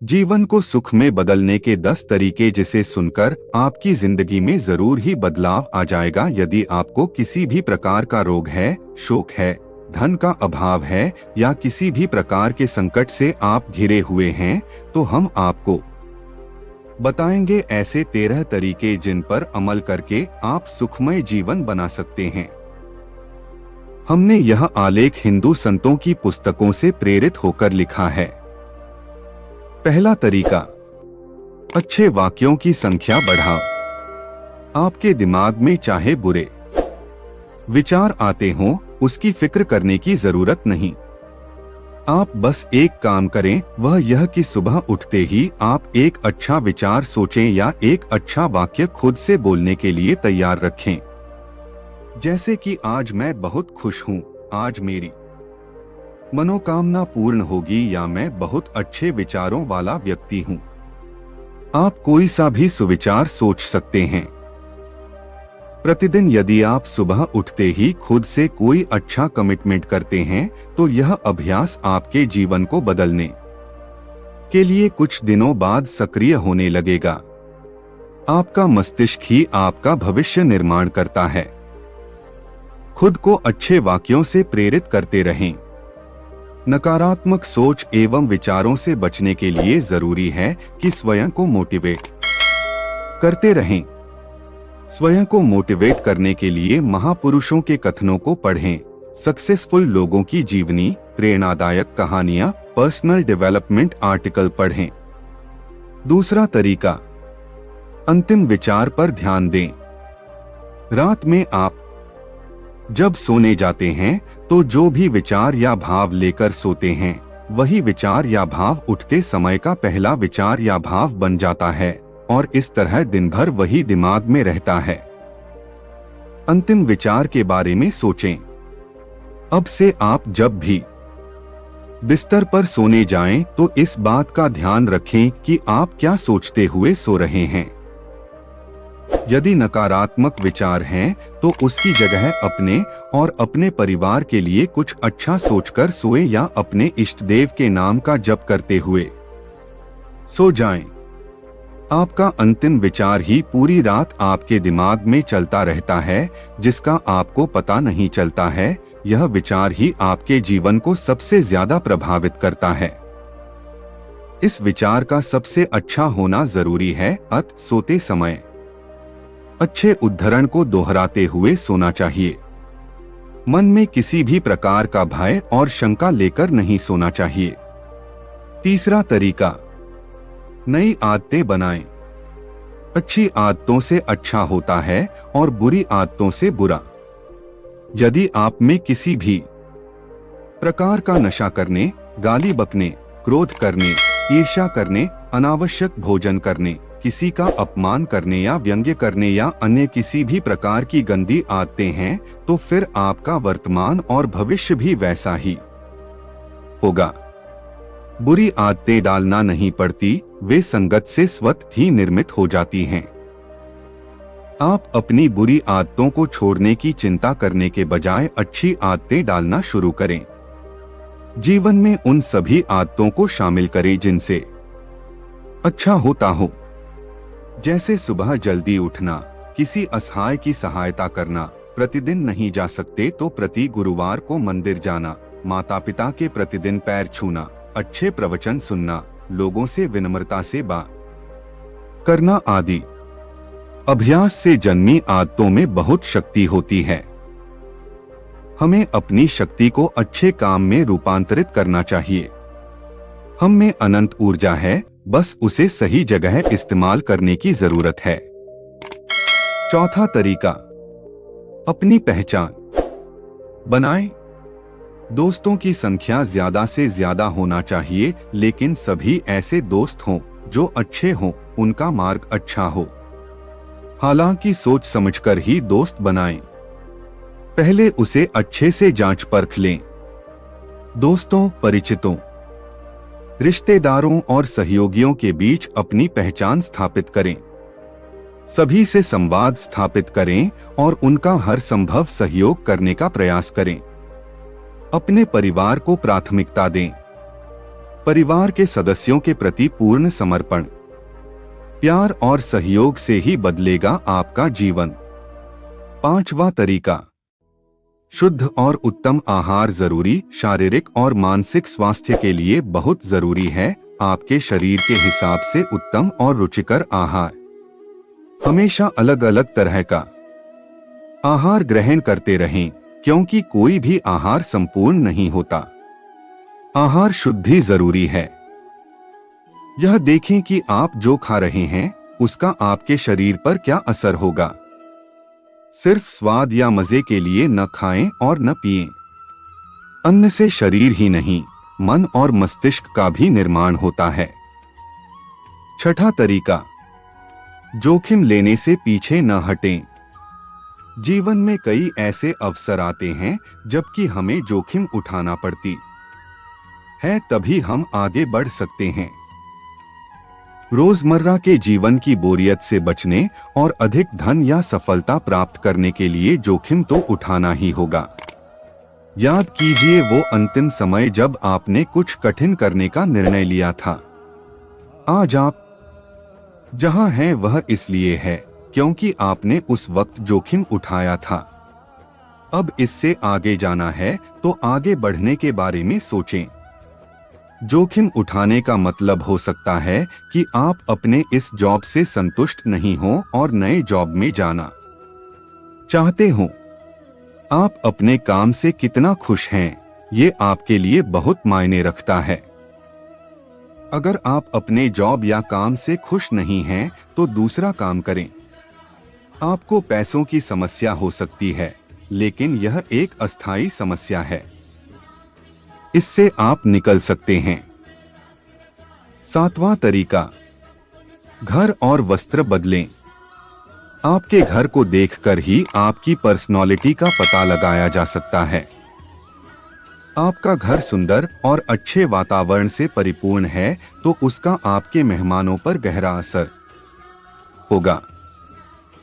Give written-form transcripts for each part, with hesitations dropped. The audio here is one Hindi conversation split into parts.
जीवन को सुख में बदलने के 10 तरीके, जिसे सुनकर आपकी जिंदगी में जरूर ही बदलाव आ जाएगा। यदि आपको किसी भी प्रकार का रोग है, शोक है, धन का अभाव है या किसी भी प्रकार के संकट से आप घिरे हुए हैं, तो हम आपको बताएंगे ऐसे 13 तरीके जिन पर अमल करके आप सुखमय जीवन बना सकते हैं। हमने यह आलेख हिंदू संतों की पुस्तकों से प्रेरित होकर लिखा है। पहला तरीका, अच्छे वाक्यों की संख्या बढ़ाओ। आपके दिमाग में चाहे बुरे विचार आते हों, उसकी फिक्र करने की जरूरत नहीं। आप बस एक काम करें, वह यह कि सुबह उठते ही आप एक अच्छा विचार सोचें या एक अच्छा वाक्य खुद से बोलने के लिए तैयार रखें। जैसे कि आज मैं बहुत खुश हूं, आज मेरी मनोकामना पूर्ण होगी, या मैं बहुत अच्छे विचारों वाला व्यक्ति हूं। आप कोई सा भी सुविचार सोच सकते हैं। प्रतिदिन यदि आप सुबह उठते ही खुद से कोई अच्छा कमिटमेंट करते हैं, तो यह अभ्यास आपके जीवन को बदलने के लिए कुछ दिनों बाद सक्रिय होने लगेगा। आपका मस्तिष्क ही आपका भविष्य निर्माण करता है। खुद को अच्छे वाक्यों से प्रेरित करते रहें। नकारात्मक सोच एवं विचारों से बचने के लिए जरूरी है कि स्वयं को मोटिवेट करते रहें। स्वयं को मोटिवेट करने के लिए महापुरुषों के कथनों को पढ़ें, सक्सेसफुल लोगों की जीवनी, प्रेरणादायक कहानियां, पर्सनल डेवलपमेंट आर्टिकल पढ़ें। दूसरा तरीका, अंतिम विचार पर ध्यान दें। रात में आप जब सोने जाते हैं, तो जो भी विचार या भाव लेकर सोते हैं, वही विचार या भाव उठते समय का पहला विचार या भाव बन जाता है और इस तरह दिन भर वही दिमाग में रहता है। अंतिम विचार के बारे में सोचें। अब से आप जब भी बिस्तर पर सोने जाएं, तो इस बात का ध्यान रखें कि आप क्या सोचते हुए सो रहे हैं। यदि नकारात्मक विचार हैं, तो उसकी जगह अपने और अपने परिवार के लिए कुछ अच्छा सोचकर सोएं या अपने इष्ट देव के नाम का जप करते हुए सो जाएं। आपका अंतिम विचार ही पूरी रात आपके दिमाग में चलता रहता है, जिसका आपको पता नहीं चलता है। यह विचार ही आपके जीवन को सबसे ज्यादा प्रभावित करता है। इस विचार का सबसे अच्छा होना जरूरी है। सोते समय अच्छे उद्धरण को दोहराते हुए सोना चाहिए। मन में किसी भी प्रकार का भय और शंका लेकर नहीं सोना चाहिए। तीसरा तरीका, नई आदतें बनाएं। अच्छी आदतों से अच्छा होता है और बुरी आदतों से बुरा। यदि आप में किसी भी प्रकार का नशा करने, गाली बकने, क्रोध करने, ईर्ष्या करने, अनावश्यक भोजन करने, किसी का अपमान करने या व्यंग्य करने या अन्य किसी भी प्रकार की गंदी आदतें हैं, तो फिर आपका वर्तमान और भविष्य भी वैसा ही होगा। बुरी आदतें डालना नहीं पड़ती, वे संगत से स्वतः ही निर्मित हो जाती हैं। आप अपनी बुरी आदतों को छोड़ने की चिंता करने के बजाय अच्छी आदतें डालना शुरू करें। जीवन में उन सभी आदतों को शामिल करें जिनसे अच्छा होता हो, जैसे सुबह जल्दी उठना, किसी असहाय की सहायता करना, प्रतिदिन नहीं जा सकते तो प्रति गुरुवार को मंदिर जाना, माता पिता के प्रतिदिन पैर छूना, अच्छे प्रवचन सुनना, लोगों से विनम्रता से बात करना आदि। अभ्यास से जन्मी आदतों में बहुत शक्ति होती है। हमें अपनी शक्ति को अच्छे काम में रूपांतरित करना चाहिए। हम में अनंत ऊर्जा है, बस उसे सही जगह इस्तेमाल करने की जरूरत है। चौथा तरीका, अपनी पहचान बनाएं। दोस्तों की संख्या ज्यादा से ज्यादा होना चाहिए, लेकिन सभी ऐसे दोस्त हों जो अच्छे हों, उनका मार्ग अच्छा हो। हालांकि सोच समझकर ही दोस्त बनाएं। पहले उसे अच्छे से जांच परख लें। दोस्तों, परिचितों, रिश्तेदारों और सहयोगियों के बीच अपनी पहचान स्थापित करें। सभी से संवाद स्थापित करें और उनका हर संभव सहयोग करने का प्रयास करें। अपने परिवार को प्राथमिकता दें। परिवार के सदस्यों के प्रति पूर्ण समर्पण, प्यार और सहयोग से ही बदलेगा आपका जीवन। 5वां तरीका, शुद्ध और उत्तम आहार जरूरी। शारीरिक और मानसिक स्वास्थ्य के लिए बहुत जरूरी है आपके शरीर के हिसाब से उत्तम और रुचिकर आहार। हमेशा अलग अलग तरह का आहार ग्रहण करते रहें, क्योंकि कोई भी आहार संपूर्ण नहीं होता। आहार शुद्धि जरूरी है। यह देखें कि आप जो खा रहे हैं उसका आपके शरीर पर क्या असर होगा। सिर्फ स्वाद या मजे के लिए न खाएं और न पिएं। अन्न से शरीर ही नहीं, मन और मस्तिष्क का भी निर्माण होता है। 6वां तरीका, जोखिम लेने से पीछे न हटें। जीवन में कई ऐसे अवसर आते हैं जबकि हमें जोखिम उठाना पड़ती है, तभी हम आगे बढ़ सकते हैं। रोजमर्रा के जीवन की बोरियत से बचने और अधिक धन या सफलता प्राप्त करने के लिए जोखिम तो उठाना ही होगा। याद कीजिए वो अंतिम समय जब आपने कुछ कठिन करने का निर्णय लिया था। आज आप जहां हैं वह इसलिए है क्योंकि आपने उस वक्त जोखिम उठाया था। अब इससे आगे जाना है तो आगे बढ़ने के बारे में सोचें। जोखिम उठाने का मतलब हो सकता है कि आप अपने इस जॉब से संतुष्ट नहीं हो और नए जॉब में जाना चाहते हो। आप अपने काम से कितना खुश हैं, ये आपके लिए बहुत मायने रखता है। अगर आप अपने जॉब या काम से खुश नहीं हैं, तो दूसरा काम करें। आपको पैसों की समस्या हो सकती है, लेकिन यह एक अस्थायी समस्या है। इससे आप निकल सकते हैं। 7वां तरीका, घर और वस्त्र बदलें। आपके घर को देखकर ही आपकी पर्सनालिटी का पता लगाया जा सकता है। आपका घर सुंदर और अच्छे वातावरण से परिपूर्ण है तो उसका आपके मेहमानों पर गहरा असर होगा।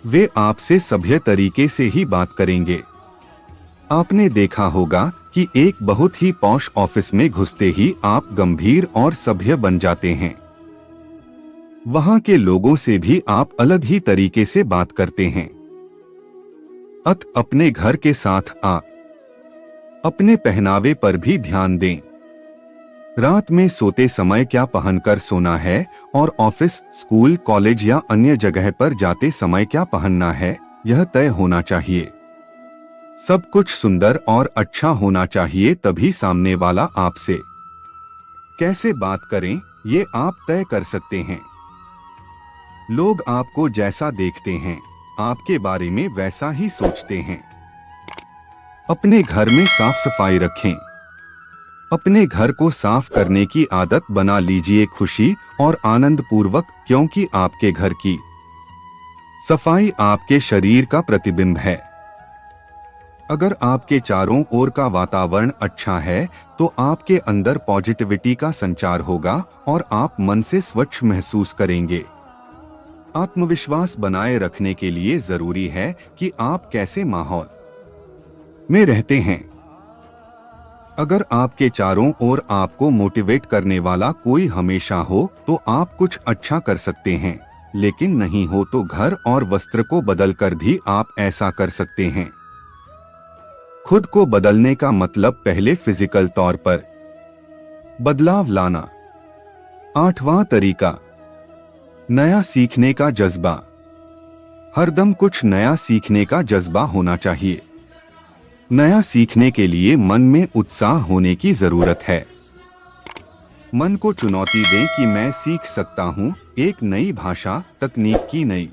वे आपसे सभ्य तरीके से ही बात करेंगे। आपने देखा होगा कि एक बहुत ही पॉश ऑफिस में घुसते ही आप गंभीर और सभ्य बन जाते हैं। वहां के लोगों से भी आप अलग ही तरीके से बात करते हैं। अपने घर के साथ आप अपने पहनावे पर भी ध्यान दें। रात में सोते समय क्या पहनकर सोना है और ऑफिस, स्कूल, कॉलेज या अन्य जगह पर जाते समय क्या पहनना है, यह तय होना चाहिए। सब कुछ सुंदर और अच्छा होना चाहिए, तभी सामने वाला आपसे कैसे बात करें ये आप तय कर सकते हैं। लोग आपको जैसा देखते हैं, आपके बारे में वैसा ही सोचते हैं। अपने घर में साफ सफाई रखें। अपने घर को साफ करने की आदत बना लीजिए, खुशी और आनंद पूर्वक, क्योंकि आपके घर की सफाई आपके शरीर का प्रतिबिंब है। अगर आपके चारों ओर का वातावरण अच्छा है तो आपके अंदर पॉजिटिविटी का संचार होगा और आप मन से स्वच्छ महसूस करेंगे। आत्मविश्वास बनाए रखने के लिए जरूरी है कि आप कैसे माहौल में रहते हैं। अगर आपके चारों ओर आपको मोटिवेट करने वाला कोई हमेशा हो तो आप कुछ अच्छा कर सकते हैं, लेकिन नहीं हो तो घर और वस्त्र को बदलकर भी आप ऐसा कर सकते हैं। खुद को बदलने का मतलब पहले फिजिकल तौर पर बदलाव लाना। 8वां तरीका, नया सीखने का जज्बा। हरदम कुछ नया सीखने का जज्बा होना चाहिए। नया सीखने के लिए मन में उत्साह होने की जरूरत है। मन को चुनौती दें कि मैं सीख सकता हूं एक नई भाषा, तकनीक की नई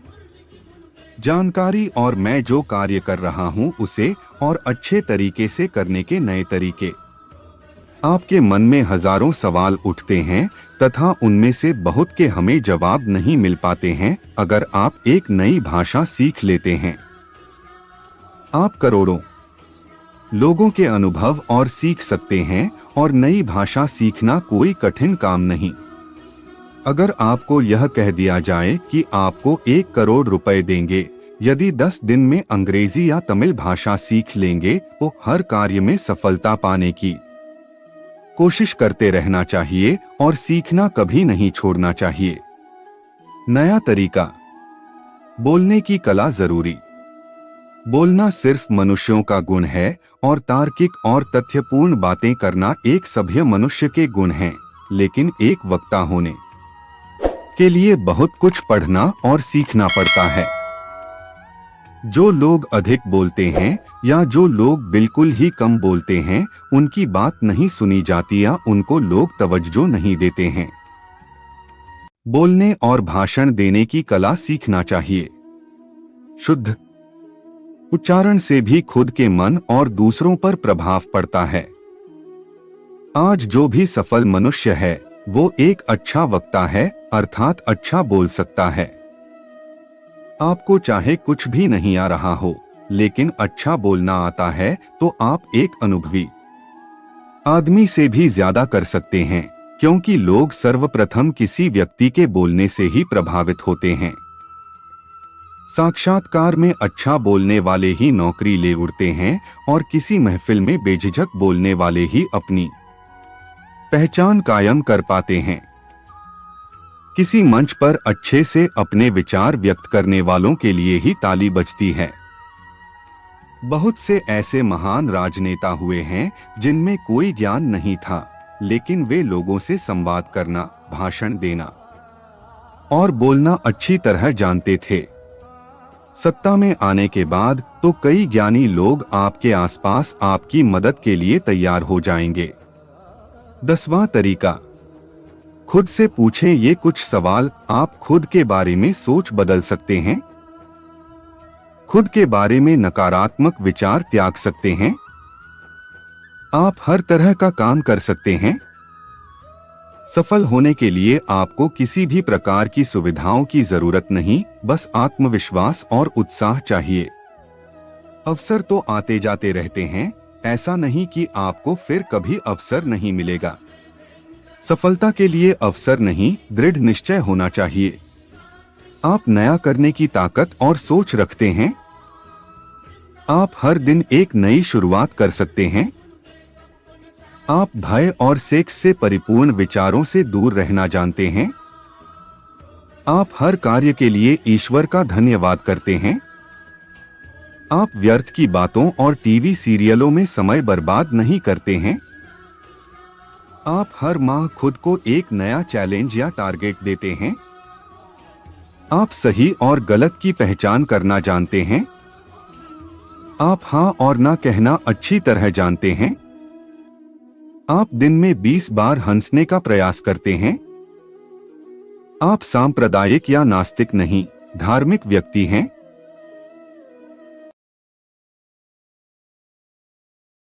जानकारी और मैं जो कार्य कर रहा हूं उसे और अच्छे तरीके से करने के नए तरीके। आपके मन में हजारों सवाल उठते हैं तथा उनमें से बहुत के हमें जवाब नहीं मिल पाते हैं। अगर आप एक नई भाषा सीख लेते हैं, आप करोड़ों लोगों के अनुभव और सीख सकते हैं, और नई भाषा सीखना कोई कठिन काम नहीं। अगर आपको यह कह दिया जाए कि आपको 1 करोड़ रुपए देंगे यदि 10 दिन में अंग्रेजी या तमिल भाषा सीख लेंगे, तो हर कार्य में सफलता पाने की कोशिश करते रहना चाहिए और सीखना कभी नहीं छोड़ना चाहिए। नया तरीका, बोलने की कला जरूरी। बोलना सिर्फ मनुष्यों का गुण है और तार्किक और तथ्यपूर्ण बातें करना एक सभ्य मनुष्य के गुण हैं, लेकिन एक वक्ता होने के लिए बहुत कुछ पढ़ना और सीखना पड़ता है। जो लोग अधिक बोलते हैं या जो लोग बिल्कुल ही कम बोलते हैं, उनकी बात नहीं सुनी जाती या उनको लोग तवज्जो नहीं देते हैं। बोलने और भाषण देने की कला सीखना चाहिए। शुद्ध उच्चारण से भी खुद के मन और दूसरों पर प्रभाव पड़ता है। आज जो भी सफल मनुष्य है वो एक अच्छा वक्ता है, अर्थात अच्छा बोल सकता है। आपको चाहे कुछ भी नहीं आ रहा हो, लेकिन अच्छा बोलना आता है तो आप एक अनुभवी आदमी से भी ज्यादा कर सकते हैं, क्योंकि लोग सर्वप्रथम किसी व्यक्ति के बोलने से ही प्रभावित होते हैं। साक्षात्कार में अच्छा बोलने वाले ही नौकरी ले उड़ते हैं और किसी महफिल में बेझिझक बोलने वाले ही अपनी पहचान कायम कर पाते हैं। किसी मंच पर अच्छे से अपने विचार व्यक्त करने वालों के लिए ही ताली बजती है। बहुत से ऐसे महान राजनेता हुए हैं जिनमें कोई ज्ञान नहीं था, लेकिन वे लोगों से संवाद करना, भाषण देना और बोलना अच्छी तरह जानते थे। सत्ता में आने के बाद तो कई ज्ञानी लोग आपके आसपास आपकी मदद के लिए तैयार हो जाएंगे। 10वां तरीका, खुद से पूछें ये कुछ सवाल आप खुद के बारे में सोच बदल सकते हैं। खुद के बारे में नकारात्मक विचार त्याग सकते हैं। आप हर तरह का काम कर सकते हैं। सफल होने के लिए आपको किसी भी प्रकार की सुविधाओं की जरूरत नहीं, बस आत्मविश्वास और उत्साह चाहिए। अवसर तो आते जाते रहते हैं, ऐसा नहीं कि आपको फिर कभी अवसर नहीं मिलेगा। सफलता के लिए अवसर नहीं, दृढ़ निश्चय होना चाहिए। आप नया करने की ताकत और सोच रखते हैं। आप हर दिन एक नई शुरुआत कर सकते हैं। आप भय और सेक्स से परिपूर्ण विचारों से दूर रहना जानते हैं। आप हर कार्य के लिए ईश्वर का धन्यवाद करते हैं। आप व्यर्थ की बातों और टीवी सीरियलों में समय बर्बाद नहीं करते हैं। आप हर माह खुद को एक नया चैलेंज या टारगेट देते हैं। आप सही और गलत की पहचान करना जानते हैं। आप हाँ और ना कहना अच्छी तरह जानते हैं। आप दिन में 20 बार हंसने का प्रयास करते हैं। आप सांप्रदायिक या नास्तिक नहीं, धार्मिक व्यक्ति हैं।